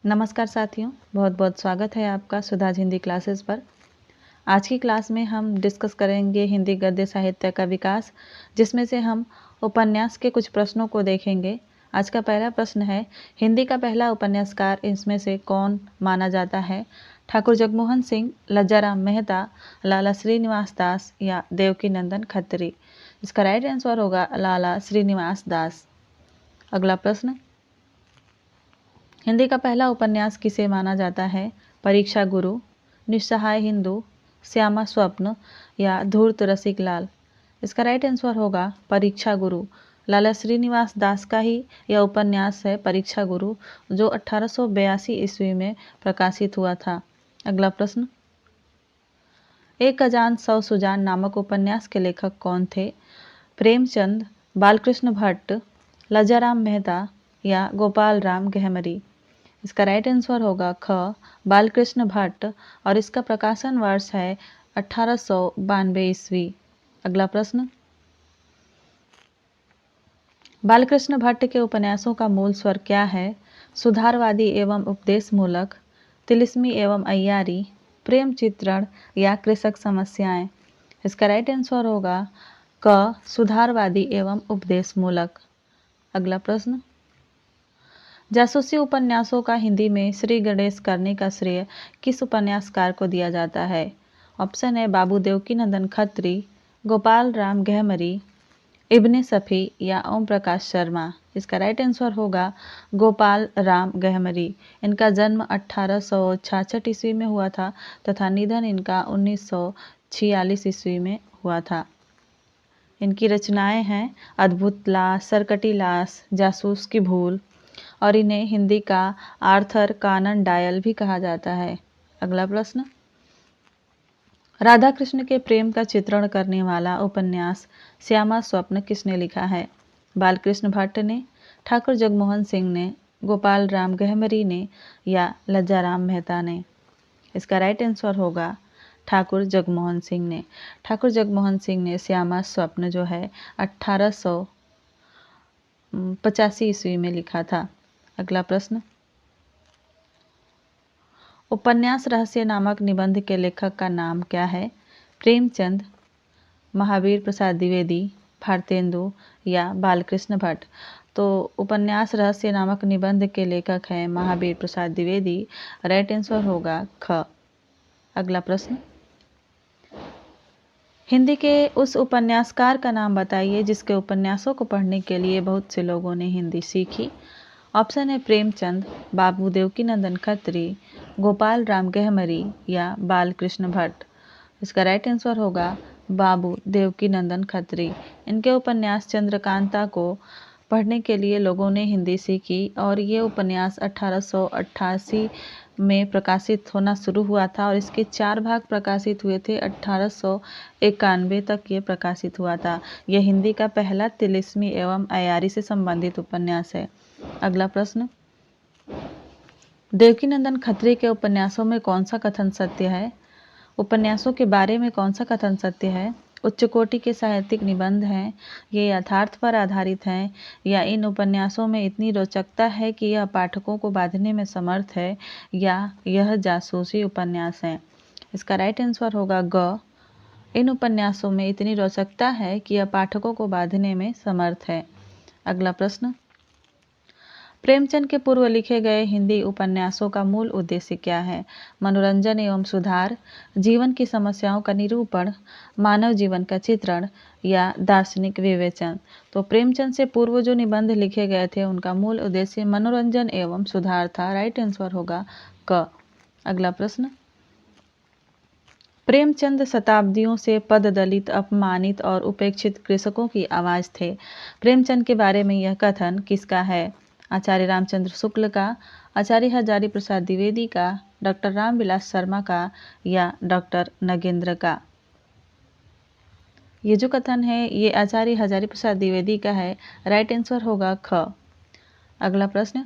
नमस्कार साथियों, बहुत बहुत स्वागत है आपका सुधाज हिंदी क्लासेस पर। आज की क्लास में हम डिस्कस करेंगे हिंदी गद्य साहित्य का विकास, जिसमें से हम उपन्यास के कुछ प्रश्नों को देखेंगे। आज का पहला प्रश्न है, हिंदी का पहला उपन्यासकार इसमें से कौन माना जाता है? ठाकुर जगमोहन सिंह, लज्जाराम मेहता, लाला श्रीनिवास दास या देवकीनंदन खत्री? इसका राइट आंसर होगा लाला श्रीनिवास दास। अगला प्रश्न, हिंदी का पहला उपन्यास किसे माना जाता है? परीक्षा गुरु, निस्सहाय हिंदू, श्यामा स्वप्न या धूर्त रसिक लाल? इसका राइट आंसर होगा परीक्षा गुरु। लाला श्रीनिवास दास का ही यह उपन्यास है परीक्षा गुरु, जो 1882 ईस्वी में प्रकाशित हुआ था। अगला प्रश्न, एक अजान सौ सुजान नामक उपन्यास के लेखक कौन थे? प्रेमचंद, बालकृष्ण भट्ट, लज्जाराम मेहता या गोपाल राम गहमरी? इसका राइट आंसर होगा ख, बालकृष्ण भट्ट, और इसका प्रकाशन वर्ष है 1892 ईस्वी। अगला प्रश्न, बालकृष्ण भट्ट के उपन्यासों का मूल स्वर क्या है? सुधारवादी एवं उपदेशमूलक, तिलिस्मी एवं अय्यारी, प्रेम चित्रण या कृषक समस्याएं? इसका राइट आंसर होगा क, सुधारवादी एवं उपदेशमूलक। अगला प्रश्न, जासूसी उपन्यासों का हिंदी में श्री गणेश करने का श्रेय किस उपन्यासकार को दिया जाता है? ऑप्शन है बाबू देवकीनंदन खत्री, गोपाल राम गहमरी, इब्ने सफी या ओम प्रकाश शर्मा? इसका राइट आंसर होगा गोपाल राम गहमरी। इनका जन्म 1866 ईस्वी में हुआ था तथा निधन इनका 1946 ईस्वी में हुआ था। इनकी रचनाएं हैं अद्भुत लाश, सरकटी लाश, जासूस की भूल, और इन्हें हिंदी का आर्थर कानन डायल भी कहा जाता है। अगला प्रश्न, राधा कृष्ण के प्रेम का चित्रण करने वाला उपन्यास श्यामा स्वप्न किसने लिखा है? बालकृष्ण भट्ट ने, ठाकुर जगमोहन सिंह ने, गोपाल राम गहमरी ने या लज्जाराम मेहता ने? इसका राइट आंसर होगा ठाकुर जगमोहन सिंह ने। ठाकुर जगमोहन सिंह ने श्यामा स्वप्न जो है 1885 ईस्वी में लिखा था। अगला प्रश्न, उपन्यास रहस्य नामक निबंध के लेखक का नाम क्या है? प्रेमचंद, महावीर प्रसाद द्विवेदी, भारतेंदु या बालकृष्ण भट्ट? तो उपन्यास रहस्य नामक निबंध के लेखक हैं महावीर प्रसाद द्विवेदी। राइट आंसर होगा ख। अगला प्रश्न, हिंदी के उस उपन्यासकार का नाम बताइए जिसके उपन्यासों को पढ़ने के लिए बहुत से लोगों ने हिंदी सीखी। ऑप्शन है प्रेमचंद, बाबू देवकीनंदन खत्री, गोपाल राम गहमरी या बालकृष्ण भट्ट? इसका राइट आंसर होगा बाबू देवकीनंदन खत्री। इनके उपन्यास चंद्रकांता को पढ़ने के लिए लोगों ने हिंदी सीखी और ये उपन्यास 1888 में प्रकाशित होना शुरू हुआ था और इसके 4 भाग प्रकाशित हुए थे। 1891 तक ये प्रकाशित हुआ था। यह हिंदी का पहला तिलिस्मी एवं अय्यारी से संबंधित उपन्यास है। अगला प्रश्न, देवकीनंदन खत्री के उपन्यासों में कौन सा कथन सत्य है? उपन्यासों के बारे में कौन सा कथन सत्य है? उच्च कोटि के साहित्यिक निबंध हैं, ये यथार्थ पर आधारित हैं, या इन उपन्यासों में इतनी रोचकता है कि यह पाठकों को बांधने में समर्थ है, या यह जासूसी उपन्यास है? इसका राइट आंसर होगा ग, इन उपन्यासों में इतनी रोचकता है कि यह पाठकों को बांधने में समर्थ है। अगला प्रश्न, प्रेमचंद के पूर्व लिखे गए हिंदी उपन्यासों का मूल उद्देश्य क्या है? मनोरंजन एवं सुधार, जीवन की समस्याओं का निरूपण, मानव जीवन का चित्रण या दार्शनिक विवेचन? तो प्रेमचंद से पूर्व जो निबंध लिखे गए थे उनका मूल उद्देश्य मनोरंजन एवं सुधार था। राइट आंसर होगा क। अगला प्रश्न, प्रेमचंद शताब्दियों से पददलित, अपमानित और उपेक्षित कृषकों की आवाज थे। प्रेमचंद के बारे में यह कथन किसका है? आचार्य रामचंद्र शुक्ल का, आचार्य हजारी प्रसाद द्विवेदी का, डॉक्टर रामविलास शर्मा का या डॉक्टर नगेंद्र का? ये जो कथन है ये आचार्य हजारी प्रसाद द्विवेदी का है। राइट आंसर होगा ख। अगला प्रश्न,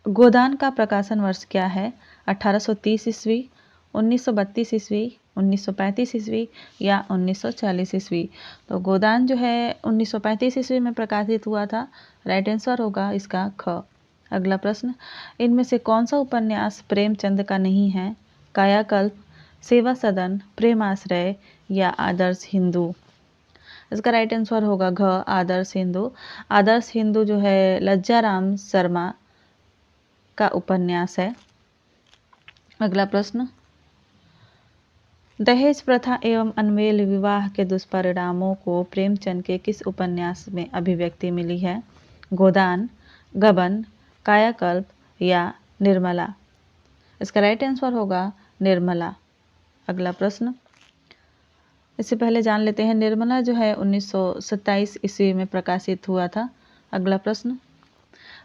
गोदान का प्रकाशन वर्ष क्या है? 1830 ईस्वी, 1932 ईस्वी, 1935 ईस्वी या 1940 ईस्वी? तो गोदान जो है 1935 ईस्वी में प्रकाशित हुआ था। राइट आंसर होगा इसका ख। अगला प्रश्न, इनमें से कौन सा उपन्यास प्रेमचंद का नहीं है? कायाकल्प, सेवा सदन, प्रेमाश्रय या आदर्श हिंदू? इसका राइट आंसर होगा घ, आदर्श हिंदू। आदर्श हिंदू जो है लज्जाराम शर्मा का उपन्यास है। अगला प्रश्न, दहेज प्रथा एवं अनमेल विवाह के दुष्परिणामों को प्रेमचंद के किस उपन्यास में अभिव्यक्ति मिली है? गोदान, गबन, कायाकल्प या निर्मला? इसका राइट आंसर होगा निर्मला। अगला प्रश्न, इससे पहले जान लेते हैं निर्मला जो है 1927 ईस्वी में प्रकाशित हुआ था। अगला प्रश्न,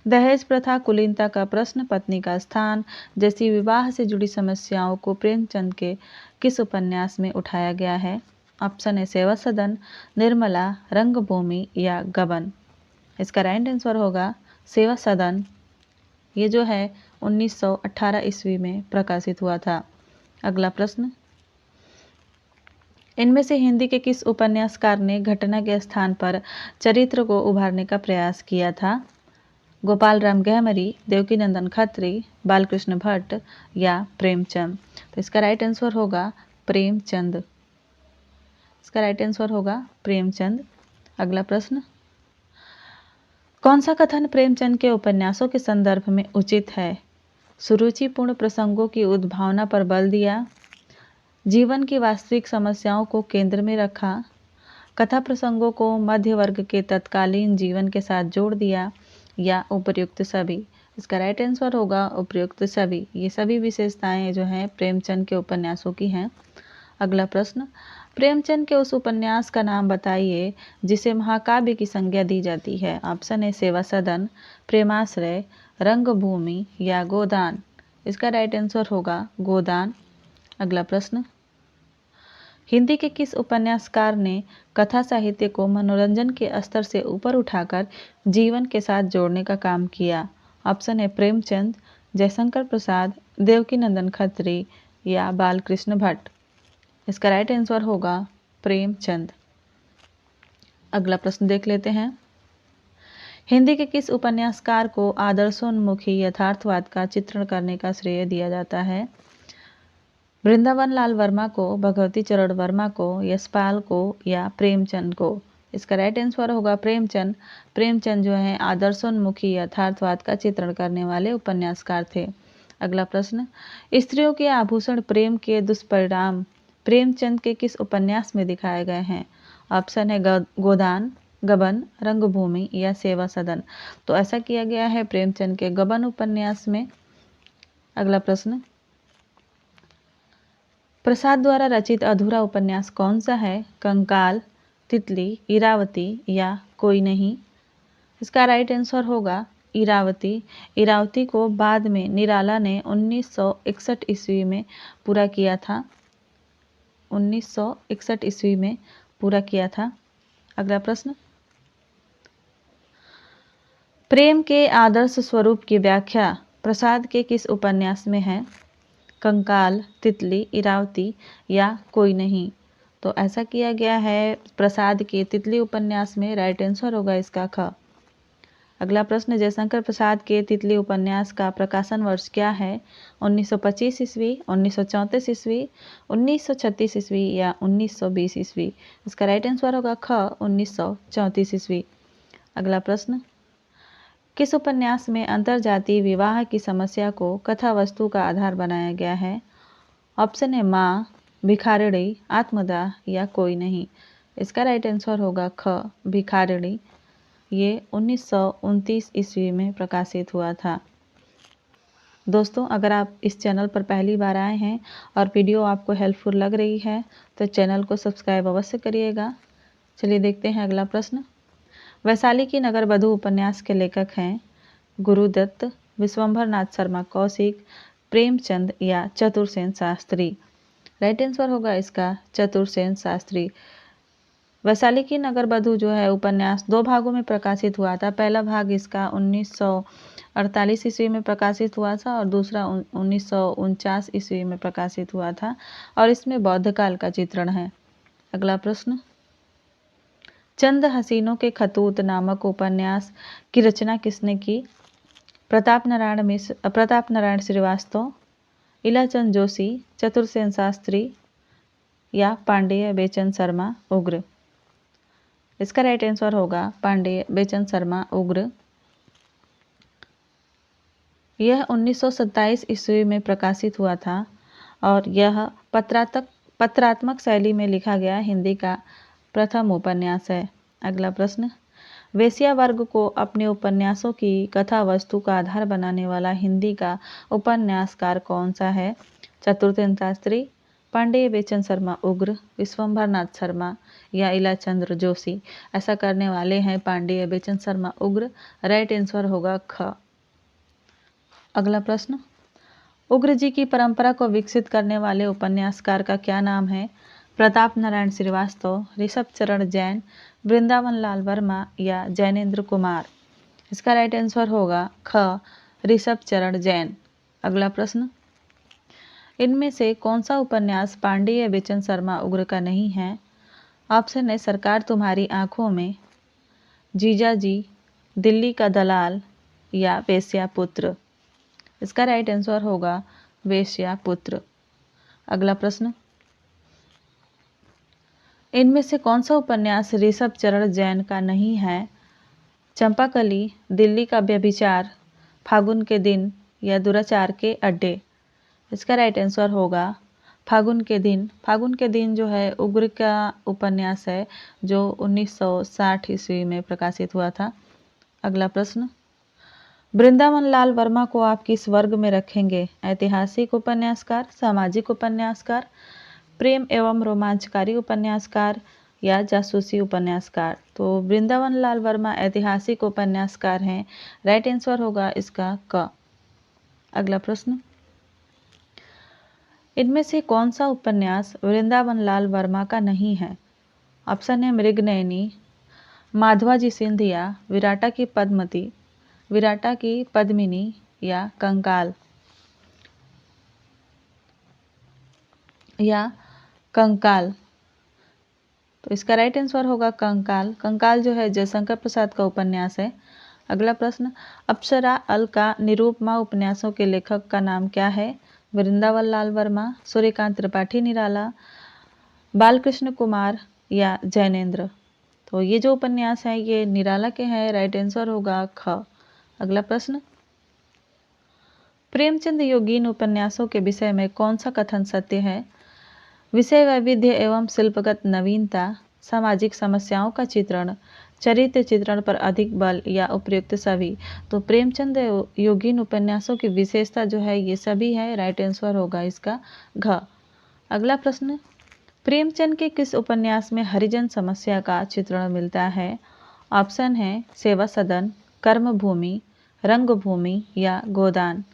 दहेज प्रथा, कुलीनता का प्रश्न, पत्नी का स्थान जैसी विवाह से जुड़ी समस्याओं को प्रेमचंद के किस उपन्यास में उठाया गया है? ऑप्शन है सेवा सदन, निर्मला, रंगभूमि या गबन? इसका राइट आंसर होगा सेवा सदन। ये जो है 1918 ईस्वी में प्रकाशित हुआ था। अगला प्रश्न, इनमें से हिंदी के किस उपन्यासकार ने घटना के स्थान पर चरित्र को उभारने का प्रयास किया था? गोपाल राम गहमरी, देवकीनंदन खत्री, बालकृष्ण भट्ट या प्रेमचंद? तो इसका राइट आंसर होगा प्रेमचंद। इसका राइट आंसर होगा प्रेमचंद। अगला प्रश्न, कौन सा कथन प्रेमचंद के उपन्यासों के संदर्भ में उचित है? सुरुचिपूर्ण प्रसंगों की उद्भावना पर बल दिया, जीवन की वास्तविक समस्याओं को केंद्र में रखा, कथा प्रसंगों को मध्य वर्ग के तत्कालीन जीवन के साथ जोड़ दिया या उपर्युक्त सभी? इसका राइट आंसर होगा उपर्युक्त सभी। ये सभी विशेषताएं जो हैं प्रेमचंद के उपन्यासों की हैं। अगला प्रश्न, प्रेमचंद के उस उपन्यास का नाम बताइए जिसे महाकाव्य की संज्ञा दी जाती है। ऑप्शन है सेवा सदन, प्रेमाश्रय, रंगभूमि या गोदान? इसका राइट आंसर होगा गोदान। अगला प्रश्न, हिंदी के किस उपन्यासकार ने कथा साहित्य को मनोरंजन के स्तर से ऊपर उठाकर जीवन के साथ जोड़ने का काम किया? ऑप्शन है प्रेमचंद, जयशंकर प्रसाद, देवकीनंदन खत्री या बालकृष्ण भट्ट? इसका राइट आंसर होगा प्रेमचंद। अगला प्रश्न देख लेते हैं, हिंदी के किस उपन्यासकार को आदर्शोन्मुखी यथार्थवाद का चित्रण करने का श्रेय दिया जाता है? वृंदावन लाल वर्मा को, भगवती चरण वर्मा को, यशपाल को या प्रेमचंद को? इसका राइट आंसर होगा प्रेमचंद। प्रेमचंद जो है आदर्शोन्मुखी यथार्थवाद का चित्रण करने वाले उपन्यासकार थे। अगला प्रश्न, स्त्रियों के आभूषण प्रेम के दुष्परिणाम प्रेमचंद के किस उपन्यास में दिखाए गए हैं? ऑप्शन है गोदान, गबन, रंगभूमि या सेवा सदन? तो ऐसा किया गया है प्रेमचंद के गबन उपन्यास में। अगला प्रश्न, प्रसाद द्वारा रचित अधूरा उपन्यास कौन सा है? कंकाल, तितली, इरावती या कोई नहीं? इसका राइट आंसर होगा इरावती। इरावती को बाद में निराला ने 1961 ईस्वी में पूरा किया था। 1961 ईस्वी में पूरा किया था। अगला प्रश्न, प्रेम के आदर्श स्वरूप की व्याख्या प्रसाद के किस उपन्यास में है? कंकाल, तितली, इरावती या कोई नहीं? तो ऐसा किया गया है प्रसाद के तितली उपन्यास में। राइट आंसर होगा इसका ख। अगला प्रश्न, जयशंकर प्रसाद के तितली उपन्यास का प्रकाशन वर्ष क्या है? 1925 ईस्वी, 1934 ईस्वी, 1936 ईस्वी या 1920 ईस्वी? इसका राइट आंसर होगा ख, 1934 ईस्वी। अगला प्रश्न, किस उपन्यास में अंतरजातीय विवाह की समस्या को कथा वस्तु का आधार बनाया गया है? ऑप्शन है माँ, भिखारिणी, आत्मदाह या कोई नहीं? इसका राइट आंसर होगा ख, भिखारिणी। ये 1929 ईस्वी में प्रकाशित हुआ था। दोस्तों, अगर आप इस चैनल पर पहली बार आए हैं और वीडियो आपको हेल्पफुल लग रही है तो चैनल को सब्सक्राइब अवश्य करिएगा। चलिए देखते हैं अगला प्रश्न। वैशाली की नगरवधू उपन्यास के लेखक हैं गुरुदत्त, विश्वंभर नाथ शर्मा कौशिक, प्रेमचंद या चतुरसेन शास्त्री? राइट आंसर होगा इसका चतुरसेन शास्त्री। वैशाली की नगरवधू जो है उपन्यास 2 भागों में प्रकाशित हुआ था। पहला भाग इसका 1948 ईस्वी में प्रकाशित हुआ था और दूसरा 1949 ईस्वी में प्रकाशित हुआ था और इसमें बौद्ध काल का चित्रण है। अगला प्रश्न, चंद हसीनों के खतूत नामक उपन्यास की रचना किसने की? प्रताप नारायण श्रीवास्तव, इलाचंद जोशी, चतुरसेन शास्त्री या पांडेय बेचन शर्मा उग्र। इसका राइट आंसर होगा पांडेय बेचन शर्मा उग्र। यह 1927 ईस्वी में प्रकाशित हुआ था और यह पत्रात्मक शैली में लिखा गया हिंदी का प्रथम उपन्यास है। अगला प्रश्न, वेश्या वर्ग को अपने उपन्यासों की कथा वस्तु का आधार बनाने वाला हिंदी का उपन्यासकार कौन सा है? चतुरसेन शास्त्री, पांडेय बेचन शर्मा उग्र, विश्वंभर नाथ शर्मा या इलाचंद्र जोशी। ऐसा करने वाले हैं पांडेय बेचन शर्मा उग्र। राइट आंसर होगा ख। अगला प्रश्न, उग्र जी की परंपरा को विकसित करने वाले उपन्यासकार का क्या नाम है? प्रताप नारायण श्रीवास्तव, ऋषभ चरण जैन, वृंदावन लाल वर्मा या जैनेन्द्र कुमार। इसका राइट आंसर होगा ख, ऋषभ चरण जैन। अगला प्रश्न, इनमें से कौन सा उपन्यास पांडेय बेचन शर्मा उग्र का नहीं है? ऑप्शन है सरकार तुम्हारी आंखों में, जीजा जी, दिल्ली का दलाल या वेश्यापुत्र। इसका राइट आंसर होगा वेश्यापुत्र। अगला प्रश्न, इनमें से कौन सा उपन्यास ऋषभ चरण जैन का नहीं है? चंपाकली, दिल्ली का व्यभिचार, फागुन के दिन या दुराचार के अड्डे। इसका राइट आंसर होगा फागुन के दिन। फागुन के दिन जो है उग्र का उपन्यास है जो 1960 ईस्वी में प्रकाशित हुआ था। अगला प्रश्न, वृंदावन लाल वर्मा को आप किस वर्ग में रखेंगे? ऐतिहासिक उपन्यासकार, सामाजिक उपन्यासकार, प्रेम एवं रोमांचकारी उपन्यासकार या जासूसी उपन्यासकार? तो वृंदावन लाल वर्मा ऐतिहासिक उपन्यासकार हैं। राइट आंसर होगा इसका क। अगला प्रश्न, इनमें से कौन सा उपन्यास वृंदावन लाल वर्मा का नहीं है? ऑप्शन है मृगनयनी, माधवाजी सिंधिया, विराटा की पद्मती, विराटा की पद्मिनी या कंकाल तो इसका राइट आंसर होगा कंकाल। कंकाल जो है जयशंकर प्रसाद का उपन्यास है। अगला प्रश्न, अप्सरा, अलका, निरूपमा उपन्यासों के लेखक का नाम क्या है? वृंदावन लाल वर्मा, सूर्यकांत त्रिपाठी निराला, बालकृष्ण कुमार या जैनेन्द्र? तो ये जो उपन्यास है ये निराला के हैं। राइट आंसर होगा ख। अगला प्रश्न, प्रेमचंद योगीन उपन्यासों के विषय में कौन सा कथन सत्य है? विषय वैविध्य एवं शिल्पगत नवीनता, सामाजिक समस्याओं का चित्रण, चरित्र चित्रण पर अधिक बल या उपयुक्त सभी? तो प्रेमचंद योगीन उपन्यासों की विशेषता जो है ये सभी है। राइट आंसर होगा इसका घ। अगला प्रश्न, प्रेमचंद के किस उपन्यास में हरिजन समस्या का चित्रण मिलता है? ऑप्शन है सेवा सदन, कर्मभूमि, रंगभूमि या गोदान।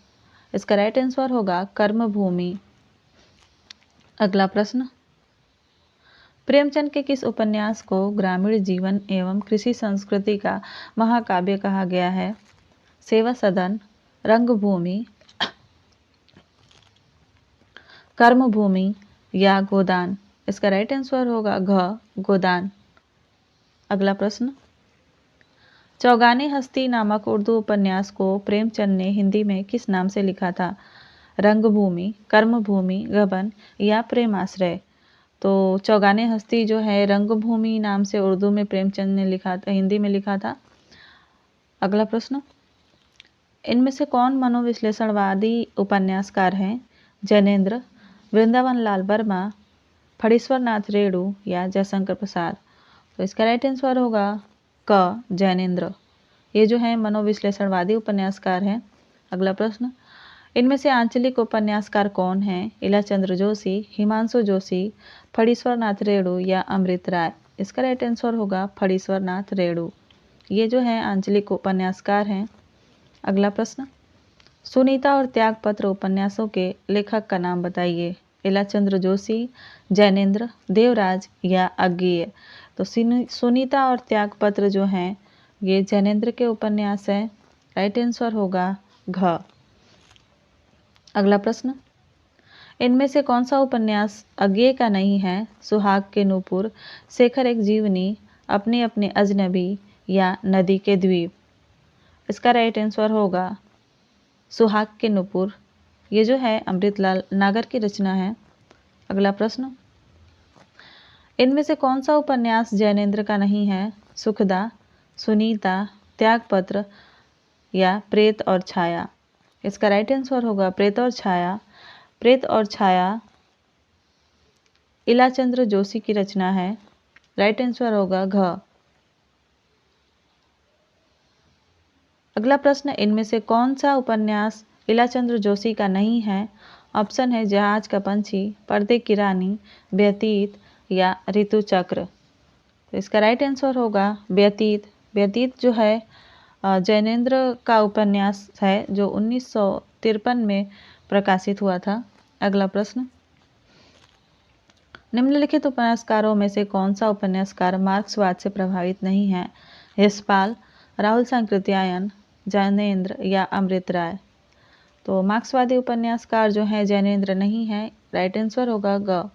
इसका राइट आंसर होगा कर्मभूमि। अगला प्रश्न, प्रेमचंद के किस उपन्यास को ग्रामीण जीवन एवं कृषि संस्कृति का महाकाव्य कहा गया है? सेवा सदन, रंगभूमि, कर्मभूमि या गोदान? इसका राइट आंसर होगा घ, गोदान। अगला प्रश्न, चौगाने हस्ती नामक उर्दू उपन्यास को प्रेमचंद ने हिंदी में किस नाम से लिखा था? रंगभूमि, कर्मभूमि, गबन या प्रेमाश्रय? तो चौगाने हस्ती जो है रंगभूमि नाम से उर्दू में प्रेमचंद ने लिखा था, हिंदी में लिखा था। अगला प्रश्न, इनमें से कौन मनोविश्लेषणवादी उपन्यासकार हैं? जैनेन्द्र, वृंदावन लाल वर्मा, फणीश्वर नाथ रेणु या जयशंकर प्रसाद? तो इसका राइट आंसर होगा क, जैनेन्द्र। ये जो है मनोविश्लेषणवादी उपन्यासकार हैं। अगला प्रश्न, इनमें से आंचलिक उपन्यासकार कौन हैं? इलाचंद्र जोशी, हिमांशु जोशी, फणीश्वर नाथ रेणु या अमृत राय? इसका राइट आंसर होगा फणीश्वर नाथ रेणु। ये जो है आंचलिक उपन्यासकार हैं। अगला प्रश्न, सुनीता और त्यागपत्र उपन्यासों के लेखक का नाम बताइए। इलाचंद्र जोशी, जैनेन्द्र, देवराज या अज्ञेय? तो सुनीता और त्यागपत्र जो हैं ये जैनेन्द्र के उपन्यास हैं। राइट आंसर होगा घ। अगला प्रश्न, इनमें से कौन सा उपन्यास अज्ञेय का नहीं है? सुहाग के नूपुर, शेखर एक जीवनी, अपने अपने अजनबी या नदी के द्वीप? इसका राइट आंसर होगा सुहाग के नुपुर, ये जो है अमृतलाल नागर की रचना है। अगला प्रश्न, इनमें से कौन सा उपन्यास जैनेन्द्र का नहीं है? सुखदा, सुनीता, त्यागपत्र या प्रेत और छाया? इसका राइट आंसर होगा प्रेत और छाया। प्रेत और छाया इलाचंद्र जोशी की रचना है। राइट आंसर होगा घ। अगला प्रश्न, इनमें से कौन सा उपन्यास इलाचंद्र जोशी का नहीं है? ऑप्शन है जहाज का पंछी, पर्दे की रानी, व्यतीत या ऋतु चक्र। तो इसका राइट आंसर होगा व्यतीत। व्यतीत जो है जैनेन्द्र का उपन्यास है जो 1953 में प्रकाशित हुआ था। अगला प्रश्न, निम्नलिखित उपन्यासकारों में से कौन सा उपन्यासकार मार्क्सवाद से प्रभावित नहीं है? यशपाल, राहुल सांकृत्यायन, जैनेन्द्र या अमृत राय? तो मार्क्सवादी उपन्यासकार जो है जैनेन्द्र नहीं है। राइट आंसर होगा ग।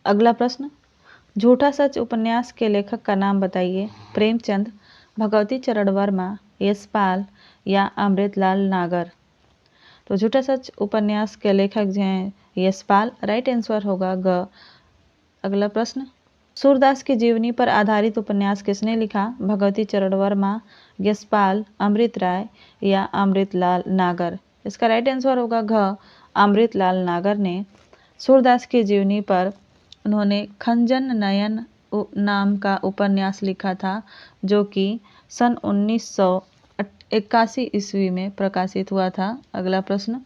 अगला प्रश्न, झूठा सच उपन्यास के लेखक का नाम बताइए। प्रेमचंद, भगवती चरण वर्मा, यशपाल या अमृतलाल नागर? तो झूठा सच उपन्यास के लेखक जो हैं यशपाल। राइट आंसर होगा ग। अगला प्रश्न, सूरदास की जीवनी पर आधारित उपन्यास किसने लिखा? भगवती चरण वर्मा, यशपाल, अमृत राय या अमृतलाल नागर? इसका राइट आंसर होगा घ। अमृतलाल नागर ने सूरदास की जीवनी पर उन्होंने खंजन नयन नाम का उपन्यास लिखा था जो कि सन 1981 ईस्वी में प्रकाशित हुआ था। अगला प्रश्न,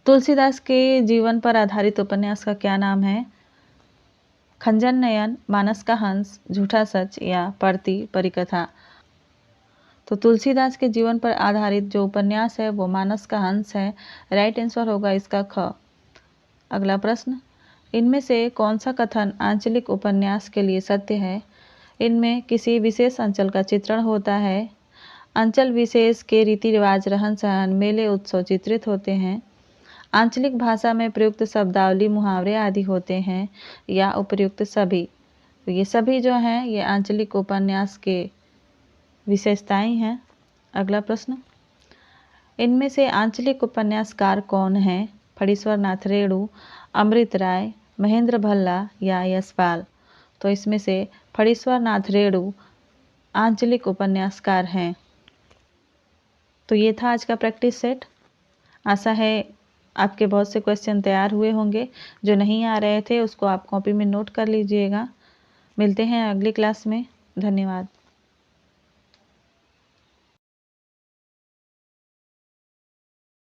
तुलसीदास के जीवन पर आधारित उपन्यास का क्या नाम है? खंजन नयन, मानस का हंस, झूठा सच या परती परिकथा? तो तुलसीदास के जीवन पर आधारित जो उपन्यास है वो मानस का हंस है। राइट आंसर होगा इसका ख। अगला प्रश्न, इनमें से कौन सा कथन आंचलिक उपन्यास के लिए सत्य है? इनमें किसी विशेष अंचल का चित्रण होता है, अंचल विशेष के रीति रिवाज, रहन सहन, मेले उत्सव चित्रित होते हैं, आंचलिक भाषा में प्रयुक्त शब्दावली, मुहावरे आदि होते हैं या उपर्युक्त सभी? तो ये सभी जो हैं ये आंचलिक उपन्यास के विशेषताएं हैं। अगला प्रश्न, इनमें से आंचलिक उपन्यासकार कौन हैं? फणीश्वर नाथ रेणु, अमृत राय, महेंद्र भल्ला या यशपाल? तो इसमें से फणीश्वर नाथ रेणु आंचलिक उपन्यासकार हैं। तो ये था आज का प्रैक्टिस सेट। आशा है आपके बहुत से क्वेश्चन तैयार हुए होंगे। जो नहीं आ रहे थे उसको आप कॉपी में नोट कर लीजिएगा। मिलते हैं अगली क्लास में। धन्यवाद।